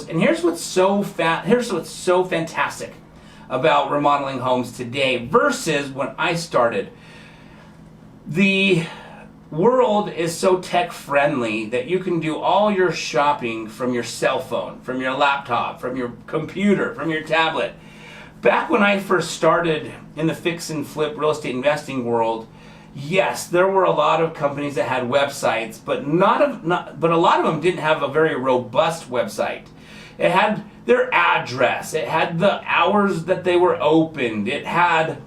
And here's what's so fantastic about remodeling homes today versus when I started. The world is so tech friendly that you can do all your shopping from your cell phone, from your laptop, from your computer, from your tablet. Back when I first started in the fix and flip real estate investing world, yes, there were a lot of companies that had websites, but but a lot of them didn't have a very robust website. It had their address, it had the hours that they were opened, it had,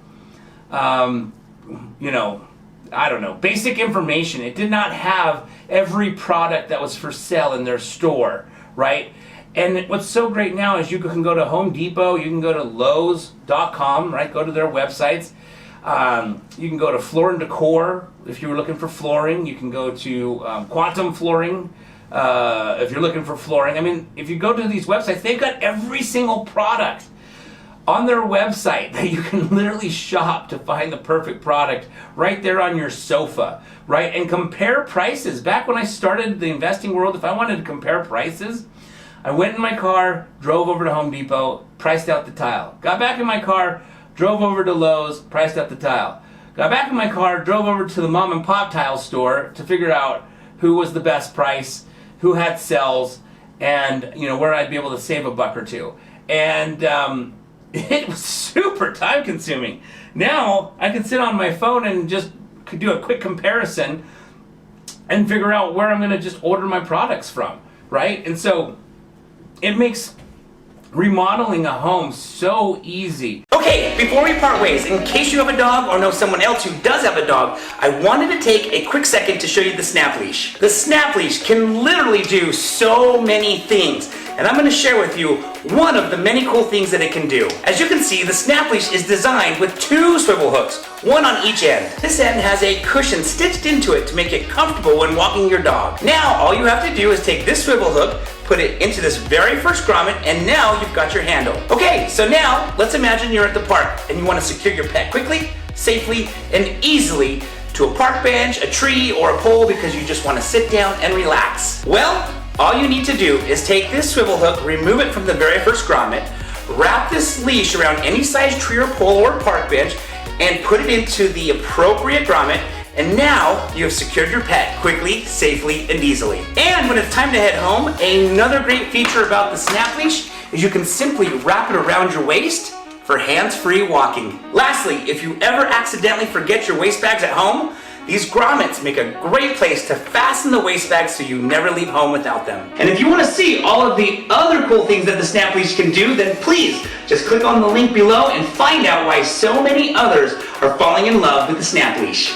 basic information. It did not have every product that was for sale in their store, right? And what's so great now is you can go to Home Depot, you can go to Lowe's.com, right? Go to their websites. You can go to Floor and Decor if you were looking for flooring. You can go to Quantum Flooring if you're looking for flooring. I mean, if you go to these websites, they've got every single product on their website that you can literally shop to find the perfect product right there on your sofa, right? And compare prices. Back when I started the investing world, if I wanted to compare prices, I went in my car, drove over to Home Depot, priced out the tile. Got back in my car, drove over to Lowe's, priced out the tile. Got back in my car, drove over to the mom and pop tile store to figure out who was the best price, who had sales, and where I'd be able to save a buck or two. And it was super time consuming. Now I can sit on my phone and just do a quick comparison and figure out where I'm going to just order my products from, right? And so it makes remodeling a home so easy. Okay, before we part ways, in case you have a dog or know someone else who does have a dog, I wanted to take a quick second to show you the snap leash. The snap leash can literally do so many things, and I'm going to share with you one of the many cool things that it can do. As you can see, the snap leash is designed with 2 swivel hooks, one on each end. This end has a cushion stitched into it to make it comfortable when walking your dog. Now, all you have to do is take this swivel hook, put it into this very first grommet, and now you've got your handle. Okay, so now let's imagine you're at the park and you want to secure your pet quickly, safely, and easily to a park bench, a tree, or a pole because you just want to sit down and relax. Well, all you need to do is take this swivel hook, remove it from the very first grommet, wrap this leash around any size tree or pole or park bench, and put it into the appropriate grommet. And now you have secured your pet quickly, safely, and easily. And when it's time to head home, another great feature about the snap leash is you can simply wrap it around your waist for hands-free walking. Lastly, if you ever accidentally forget your waist bags at home, these grommets make a great place to fasten the waist bags so you never leave home without them. And if you want to see all of the other cool things that the snap leash can do, then please just click on the link below and find out why so many others are falling in love with the snap leash.